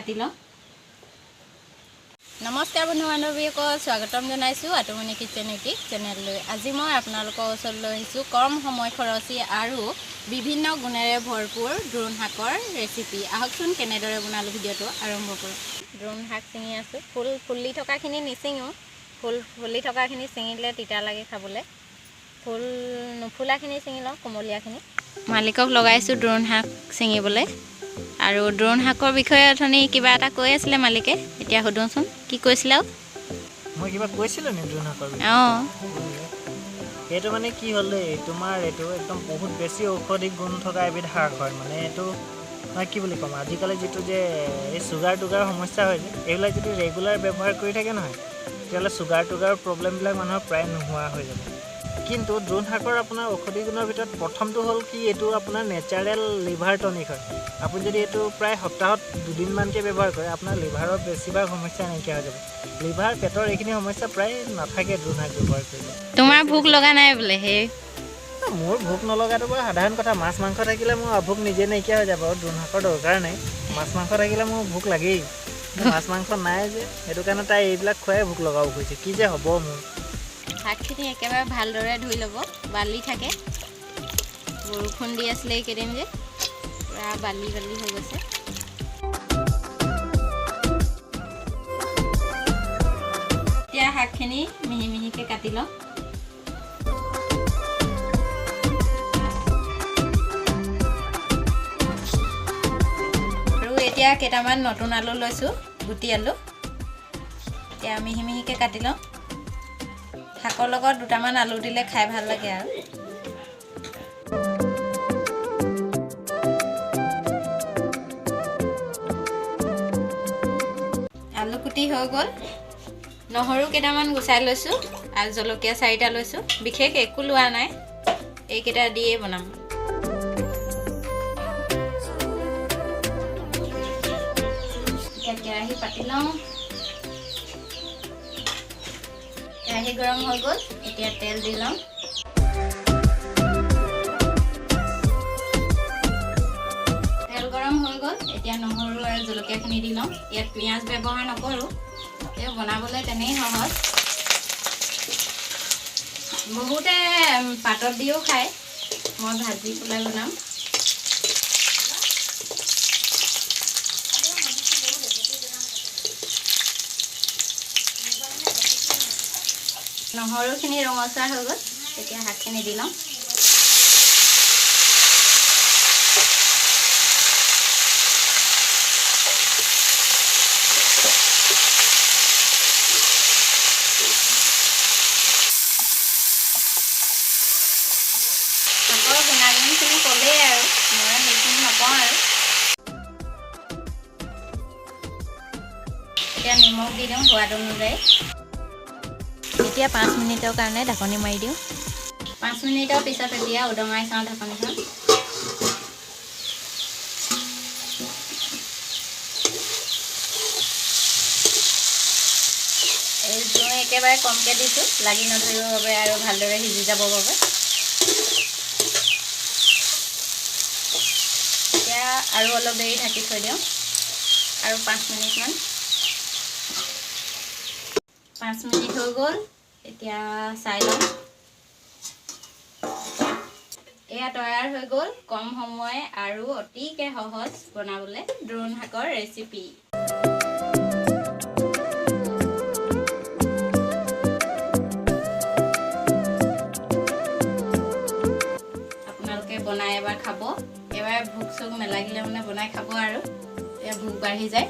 কাটি লওঁ। নমস্কাৰ বন্ধু বান্ধৱীসকল, স্বাগতম জনাইছোঁ আতুমনি কিচেন ইউটিউব চেনেললৈ। আজি মই আপোনালোকৰ ওচৰলৈ আহিছোঁ কম সময় খৰচী আৰু বিভিন্ন গুণেৰে ভৰপূৰ দ্ৰোণ শাকৰ ৰেচিপি। আহকচোন কেনেদৰে বনালোঁ ভিডিঅ'টো আৰম্ভ কৰোঁ। দ্ৰোণ শাক ছিঙি আছোঁ। ফুলি থকাখিনি নিছিঙো, ফুলি থকাখিনি ছিঙিলে তিতা লাগে খাবলৈ। ফুল নুফুলাখিনি ছিঙি লওঁ, কোমলীয়াখিনি। মালিকক লগাইছোঁ দ্ৰোণ শাক ছিঙিবলৈ। আৰু দ্ৰোণ শাকৰ বিষয়ে অথনি কিবা এটা কৈ আছিলে মালিকে, এতিয়া সোধোচোন কি কৈছিলে? মই কিবা কৈছিলোঁ নি দ্ৰোণ শাকৰ বিষয়ে? অঁ, এইটো মানে কি হ'লে তোমাৰ এইটো একদম বহুত বেছি ঔষধি গুণ থকা এবিধ শাক হয়। মানে এইটো মই কি বুলি ক'ম, আজিকালি যিটো যে এই চুগাৰ টুগাৰ সমস্যা হয় যে, এইবিলাক যদি ৰেগুলাৰ ব্যৱহাৰ কৰি থাকে নহয়, তেতিয়াহ'লে চুগাৰ টুগাৰ প্ৰব্লেমবিলাক মানুহৰ প্ৰায় নোহোৱা হৈ যাব। কিন্তু দ্ৰোণ শাকৰ আপোনাৰ ঔষধি গুণৰ ভিতৰত প্ৰথমটো হ'ল কি, এইটো আপোনাৰ নেচাৰেল লিভাৰ টনিক হয়। আপুনি যদি এইটো প্ৰায় সপ্তাহত 2 দিনমানকৈ ব্যৱহাৰ কৰে, আপোনাৰ লিভাৰৰ বেছিভাগ সমস্যা নাইকিয়া হৈ যাব। লিভাৰ পেটৰ এইখিনি সমস্যা প্ৰায় নাথাকে দ্ৰোণ শাক ব্যৱহাৰ কৰিলে। তোমাৰ ভোক লগা নাই বোলে? সেই মোৰ ভোক নলগাটো বাৰু সাধাৰণ কথা। মাছ মাংস থাকিলে মোৰ অভোক নিজে নাইকিয়া হৈ যাব। দ্ৰোণ শাকৰ দৰকাৰ নাই। মাছ মাংস থাকিলে মোৰ ভোক লাগেই। মাছ মাংস নাই যে, সেইটো কাৰণে তাই এইবিলাক খুৱাই ভোক লগাব খুজিছে। কি যে হ'ব মোৰ। শাকখিনি একেবাৰে ভালদৰে ধুই ল'ব, বালি থাকে। বৰষুণ দি আছিলে এইকেইদিন যে, পূৰা বালি বালি হৈ গৈছে। এতিয়া শাকখিনি মিহি মিহিকৈ কাটি লওঁ। আৰু এতিয়া কেইটামান নতুন আলু লৈছোঁ, গুটি আলু। এতিয়া মিহি মিহিকৈ কাটি লওঁ। শাকৰ লগত দুটামান আলু দিলে খাই ভাল লাগে আৰু। আলু কুটি হৈ গ'ল। নহৰু কেইটামান গুচাই লৈছোঁ আৰু জলকীয়া 4টা লৈছোঁ। বিশেষ একো লোৱা নাই, এইকেইটা দিয়ে বনাম। এতিয়া কেৰাহী পাতি লওঁ। কেৰাহী গৰম হৈ গ'ল, এতিয়া তেল দি লওঁ। তেল গৰম হৈ গ'ল, এতিয়া নহৰু আৰু জলকীয়াখিনি দি লওঁ। ইয়াত পিঁয়াজ ব্যৱহাৰ নকৰোঁ, এই বনাবলৈ তেনেই সহজ। বহুতে পাতত দিও খায়, মই ভাজি পেলাই বনাম। নহৰুখিনি ৰঙচুৱা হৈ গ'ল, এতিয়া শাকখিনি দি লওঁ। শাকৰ গুণাগুণখিনি ক'লেই আৰু, মই সেইখিনি নকওঁ আৰু। এতিয়া নিমখ দি দিওঁ সোৱাদ অনুযায়ী। এতিয়া 5 মিনিটৰ কাৰণে ঢাকনি মাৰি দিওঁ। 5 মিনিটৰ পিছত এতিয়া উদঙাই চাওঁ ঢাকনিখন। এই জুই একেবাৰে কমকৈ দিছোঁ, লাগি নধৰিবৰ বাবে আৰু ভালদৰে সিজি যাবৰ বাবে। এতিয়া আৰু অলপ দেৰি ঢাকি থৈ দিওঁ, আৰু 5 মিনিটমান। 5 মিনিট হৈ গ'ল, এতিয়া চাই লওঁ। এয়া তৈয়াৰ হৈ গ'ল কম সময় আৰু অতিকে সহজ বনাবলৈ দ্ৰোণ শাকৰ ৰেচিপি। আপোনালোকে বনাই এবাৰ খাব। এবাৰ ভোক চোক নালাগিলে মানে বনাই খাব আৰু, এতিয়া ভোক বাঢ়ি যায়।